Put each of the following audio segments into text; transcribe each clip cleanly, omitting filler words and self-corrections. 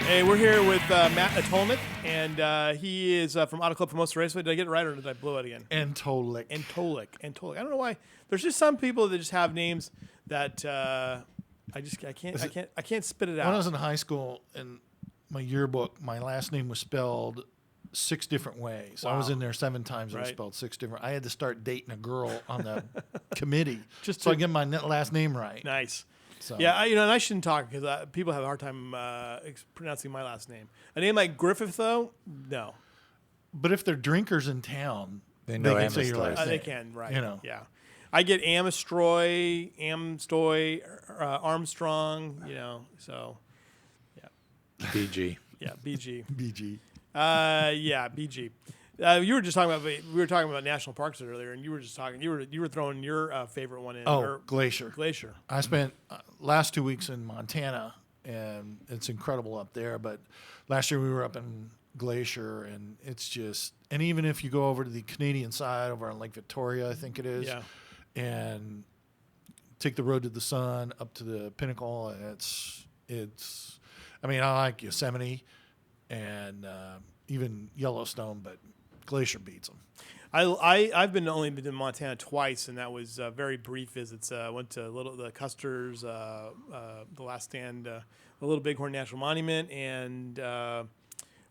Hey, we're here with Matt Atolnik, and he is from Auto Club Formosa Raceway. Did I get it right, or did I blow it again? Antolik. I don't know why. There's just some people that just have names that I can't spit it out. When I was in high school, in my yearbook, my last name was spelled 6 different ways. Wow. I was in there 7 times. It was Right. spelled 6 different. I had to start dating a girl on the committee Just so to- I get my last name right. Nice. So. Yeah, and I shouldn't talk because people have a hard time pronouncing my last name. A name like Griffith, though, no. But if they're drinkers in town, They know can say your Amestroy. last name. They can, right? You know. Yeah. I get Amstoy, Armstrong. So BG. yeah, BG. BG. Yeah, BG. We were talking about national parks earlier, and you were throwing your favorite one in. Oh, Glacier. Glacier. I spent last 2 weeks in Montana, and it's incredible up there. But last year we were up in Glacier, and it's just, and even if you go over to the Canadian side, over on Lake Victoria, I think it is, Yeah. and take the road to the sun up to the pinnacle, it's. I mean, I like Yosemite and even Yellowstone, but Glacier beats them. I've only been to Montana twice, and that was very brief visits. Went to the Custer's, the Last Stand, the Little Bighorn National Monument, and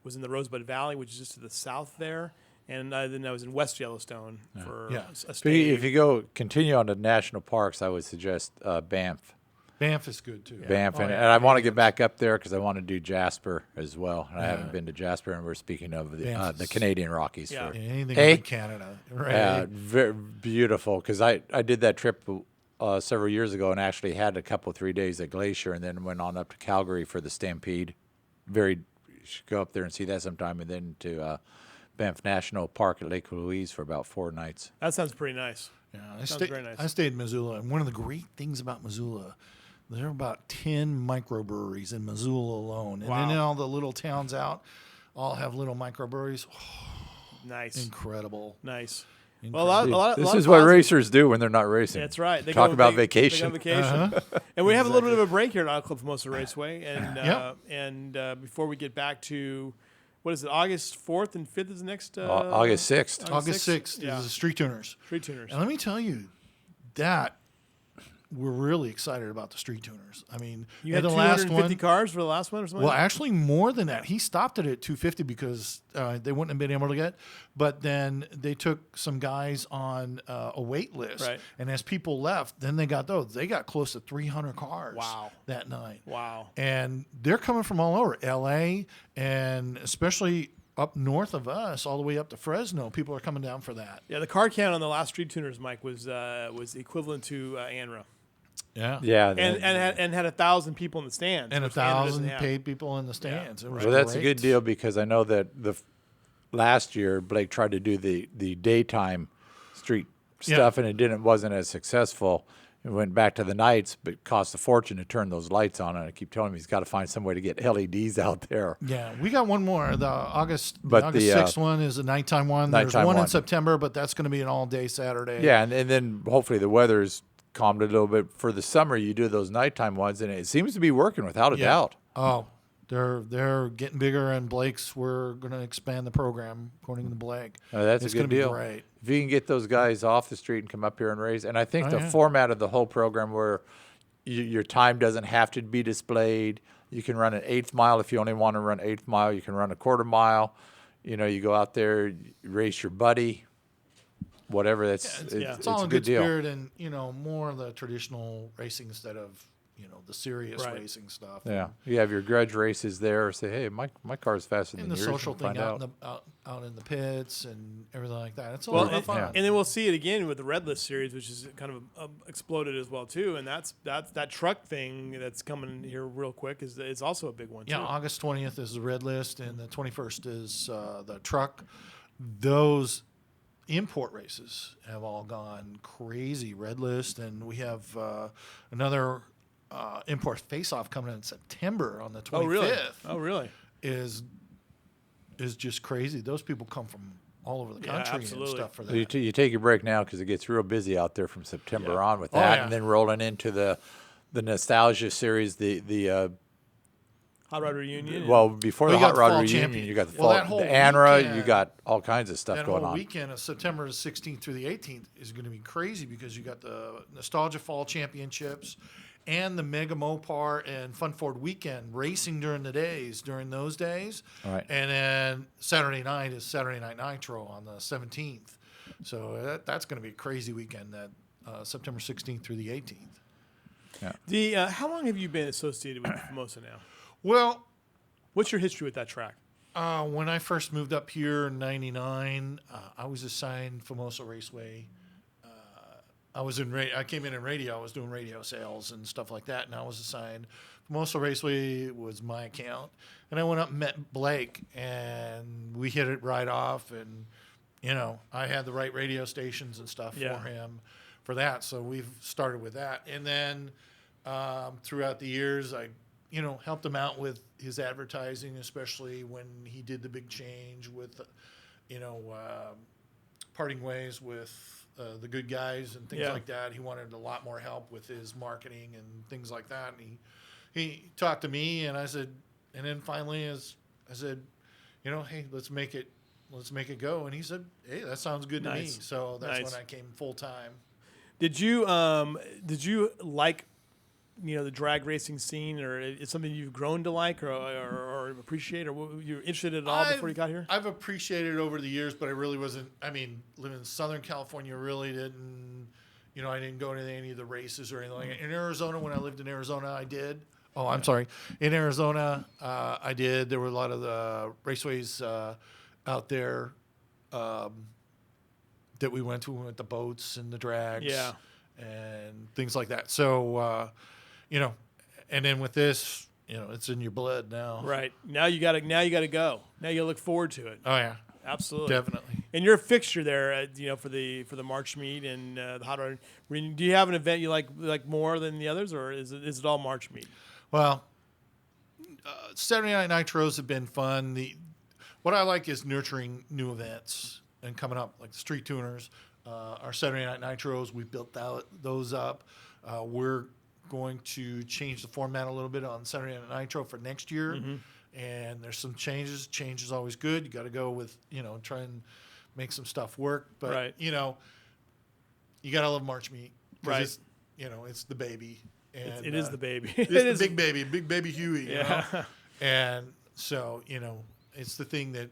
was in the Rosebud Valley, which is just to the south there. And then I was in West Yellowstone for a But stay. if you continue on to national parks, I would suggest Banff. Banff is good too. Banff, and I want to get back up there because I want to do Jasper as well. And I haven't been to Jasper, and we're speaking of the Canadian Rockies. Yeah. For, Anything Hey? in Canada, right? very beautiful because I did that trip several years ago and actually had a couple 3 days at Glacier, and then went on up to Calgary for the Stampede. You should go up there and see that sometime, and then to Banff National Park at Lake Louise for about 4 nights. That sounds pretty nice. Yeah, very nice. I stayed in Missoula, and one of the great things about Missoula, there are about 10 microbreweries in Missoula alone, and Wow. then all the little towns out all have little microbreweries. Nice. Incredible. Nice. Well, a lot This of is what positive- racers do when they're not racing. That's right. They Talk go- about they- vacation. They go on vacation. And we have a little bit of a break here at Auto Club Formosa Raceway. And before we get back to, what is it, August 4th and 5th is the next? August 6th. August 6th Yeah. is the Street Tuners. Street Tuners. And let me tell you, that we're really excited about the Street Tuners. I mean, You had the last 250 one. cars for the last one or something? Well, like that? actually, more than that. He stopped it at 250 because they wouldn't have been able to get. But then they took some guys on a wait list, Right. and as people left, then they got those. They got close to 300 cars. Wow. That night. Wow. And they're coming from all over L.A. and especially up north of us, all the way up to Fresno. People are coming down for that. Yeah, the car count on the last Street Tuners, Mike, was equivalent to ANRA. Yeah. Yeah. And had 1,000 people in the stands. And which ANRA doesn't 1,000 have. paid people in the stands. It was Well, that's a great. good deal because I know that last year Blake tried to do the daytime street stuff and it wasn't as successful. It went back to the nights, but cost a fortune to turn those lights on. And I keep telling him he's got to find some way to get LEDs out there. Yeah, we got one more. The August 6th one is a nighttime one. There's Nighttime one in one. September, but that's going to be an all-day Saturday. Yeah, and then hopefully the weather's calmed a little bit. For the summer, you do those nighttime ones, and it seems to be working without a doubt. Oh, they're getting bigger, and we're going to expand the program according to Blake. That's It's a good gonna deal. Be great. If you can get those guys off the street and come up here and race, and I think the yeah. format of the whole program where your time doesn't have to be displayed. You can run an 1/8 mile if you only want to run 1/8 mile. You can run a 1/4 mile. You go out there, you race your buddy, whatever. It's all a in good good deal. spirit, and more of the traditional racing instead of the serious Right. racing stuff. Yeah, you have your grudge races there. Say, hey, my car's faster And than the yours. social and thing find out in the pits and everything like that. It's a Well, lot of fun. and then we'll see it again with the Red List series, which is kind of exploded as well too. And that's that truck thing that's coming here real quick is also a big one. Yeah, too. August 20th is the Red List, and the 21st is the truck. Those import races have all gone crazy. Red List, and we have another import face-off coming in September on the 25th. Oh, really? Is just crazy. Those people come from all over the Yeah, country and absolutely. stuff for So that. you take your break now because it gets real busy out there from September on with Oh, that, yeah. and then rolling into the nostalgia series, the Hot Rod Reunion. Well, before Well, the you Hot got the Rod fall Reunion, champion. you got the Well, fall, that whole the ANRA, you weekend- got all kinds of stuff that going whole on. weekend of September 16th through the 18th is going to be crazy because you got the Nostalgia Fall Championships and the Mega Mopar and Fun Ford Weekend racing during those days. All right. And then Saturday night is Saturday Night Nitro on the 17th. So that's going to be a crazy weekend, that September 16th through the 18th. How long have you been associated with Formosa now? Well, What's your history with that track? when I first moved up here in '99, I was assigned Formosa Raceway. I came in radio. I was doing radio sales and stuff like that, and I was assigned Formosa Raceway was my account. And I went up and met Blake, and we hit it right off. And I had the right radio stations and stuff Yeah. for him for that. So we've started with that, and then throughout the years, I helped him out with his advertising, especially when he did the big change with, parting ways with the good guys and things Yeah. like that. He wanted a lot more help with his marketing and things like that. And he talked to me, and I said, and then finally, I said, hey, let's make it go. And he said, hey, that sounds good to me. Nice. So that's Nice. when I came full time. Did you like the drag racing scene, or it's something you've grown to like or appreciate, or you're interested at all before you got here? I've appreciated it over the years, but I really wasn't. I mean, living in Southern California, really didn't. I didn't go to any of the races or anything like that. In Arizona, when I lived in Arizona, I did. Oh, I'm sorry. In Arizona, I did. There were a lot of the raceways out there that we went to. We went to boats and the drags, Yeah. and things like that. So, and then with this, it's in your blood now. Right. Now you got to go. Now you look forward to it. Oh yeah, Absolutely. definitely. And you're a fixture there, for the March meet and the Hot Rod Reunion. Do you have an event you like more than the others, or is it all March meet? Well, Saturday Night Nitros have been fun. What I like is nurturing new events and coming up, like the Street Tuners, our Saturday Night Nitros. We built those up. We're going to change the format a little bit on Saturday Night Nitro for next year, and there's some changes. Change is always good. You got to go with try and make some stuff work. But Right. you got to love March meet. 'Cause Right. It's, it's the baby. And, It is the baby. it's the big baby Huey. Yeah. And so, it's the thing that,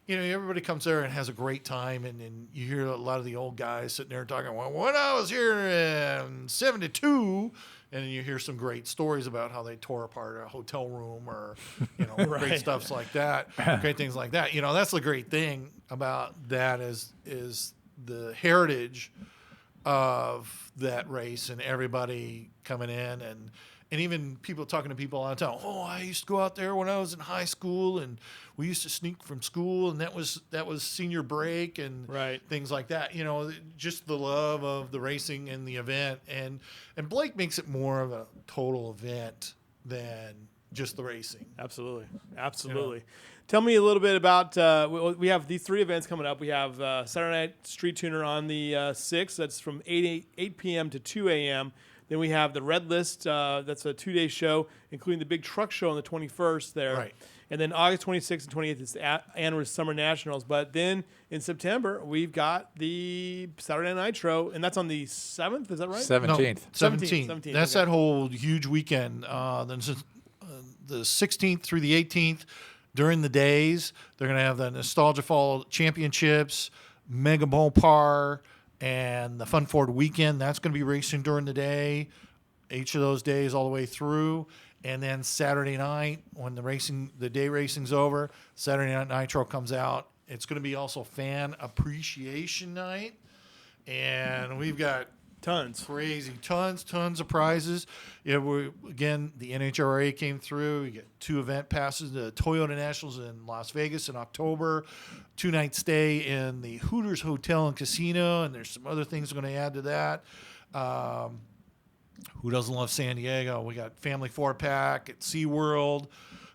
everybody comes there and has a great time. And you hear a lot of the old guys sitting there talking, well, when I was here in 72, and then you hear some great stories about how they tore apart a hotel room or, Right. great stuffs like that, great things like that. That's the great thing about that is the heritage of that race and everybody coming in and even people talking to people all the time. Oh, I used to go out there when I was in high school, and we used to sneak from school, and that was senior break and Right. things like that. Just the love of the racing and the event, and Blake makes it more of a total event than just the racing. Absolutely. Tell me a little bit about, we have these three events coming up. We have Saturday Night Street Tuner on the 6th. That's from 8 p.m. to 2 a.m. Then we have the Red List. That's a 2-day show, including the big truck show on the 21st there. Right. And then August 26th and 28th is the Anwar Summer Nationals. But then in September, we've got the Saturday Night Nitro, and that's on the 7th. Is that right? 17th. 17th. That's okay. that whole huge weekend. Then the 16th through the 18th, during the days, they're going to have the Nostalgia Fall Championships, Mega Mopar, and the Fun Ford Weekend. That's going to be racing during the day, each of those days all the way through. And then Saturday night, when the day racing's over, Saturday Night Nitro comes out. It's going to be also Fan Appreciation Night. And we've got Tons. crazy, tons of prizes. The NHRA came through. You get 2 event passes, the Toyota Nationals in Las Vegas in October, 2-night stay in the Hooters Hotel and Casino, and there's some other things we're going to add to that. Who doesn't love San Diego? We got Family 4-pack at SeaWorld.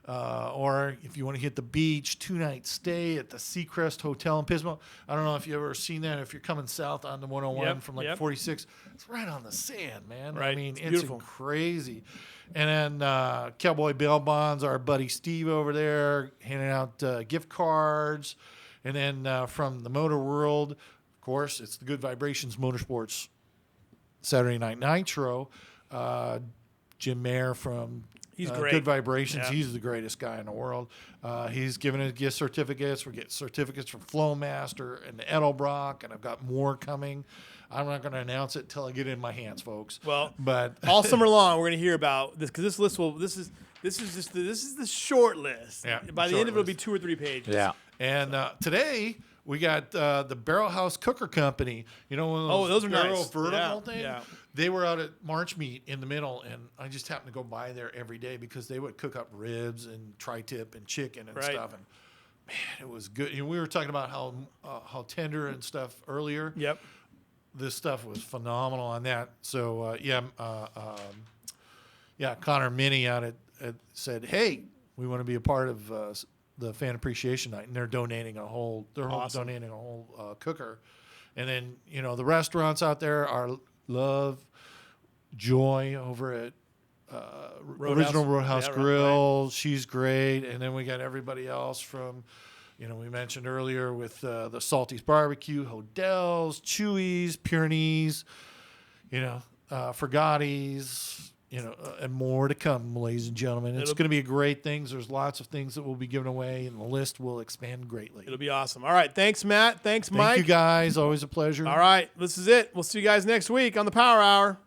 Or if you want to hit the beach, 2-night stay at the Seacrest Hotel in Pismo. I don't know if you've ever seen that. If you're coming south on the 101 Yep, from like yep. 46, it's right on the sand, man. I Right, mean, it's it's beautiful. crazy. And then Cowboy Bail Bonds, our buddy Steve over there, handing out gift cards. And then from the Motor World, of course, it's the Good Vibrations Motorsports Saturday Night Nitro. Jim Mayer from He's great. Good Vibrations. Yeah. He's the greatest guy in the world. He's giving us gift certificates. We're getting certificates from Flowmaster and Edelbrock, and I've got more coming. I'm not going to announce it till I get it in my hands, folks. Well, but all summer long, we're going to hear about this because this list will. This is the short list. Yeah, By the short end of it, it'll be list. 2 or 3 pages. Yeah. And today we got the Barrel House Cooker Company. You know, one of Oh, those are barrel nice. vertical Yeah, thing. yeah. They were out at March Meat in the middle, and I just happened to go by there every day because they would cook up ribs and tri-tip and chicken and Right. stuff. And man, it was good. And we were talking about how tender and stuff earlier. Yep. This stuff was phenomenal on that. So Connor Minnie out at said, "Hey, we want to be a part of the fan appreciation night," and they're donating a whole. Awesome. Donating a whole cooker, and then the restaurants out there are Love, Joy over at Original Roadhouse Yeah, right, Grill. She's great, and then we got everybody else from. We mentioned earlier with the Salty's Barbecue, Hodell's, Chewy's, Pyrenees, Forgotti's, and more to come, ladies and gentlemen. It's going to be a great thing. There's lots of things that will be given away, and the list will expand greatly. It'll be awesome. All right. Thanks, Matt. Thanks, Mike. Thank you, guys. Always a pleasure. All right. This is it. We'll see you guys next week on the Power Hour.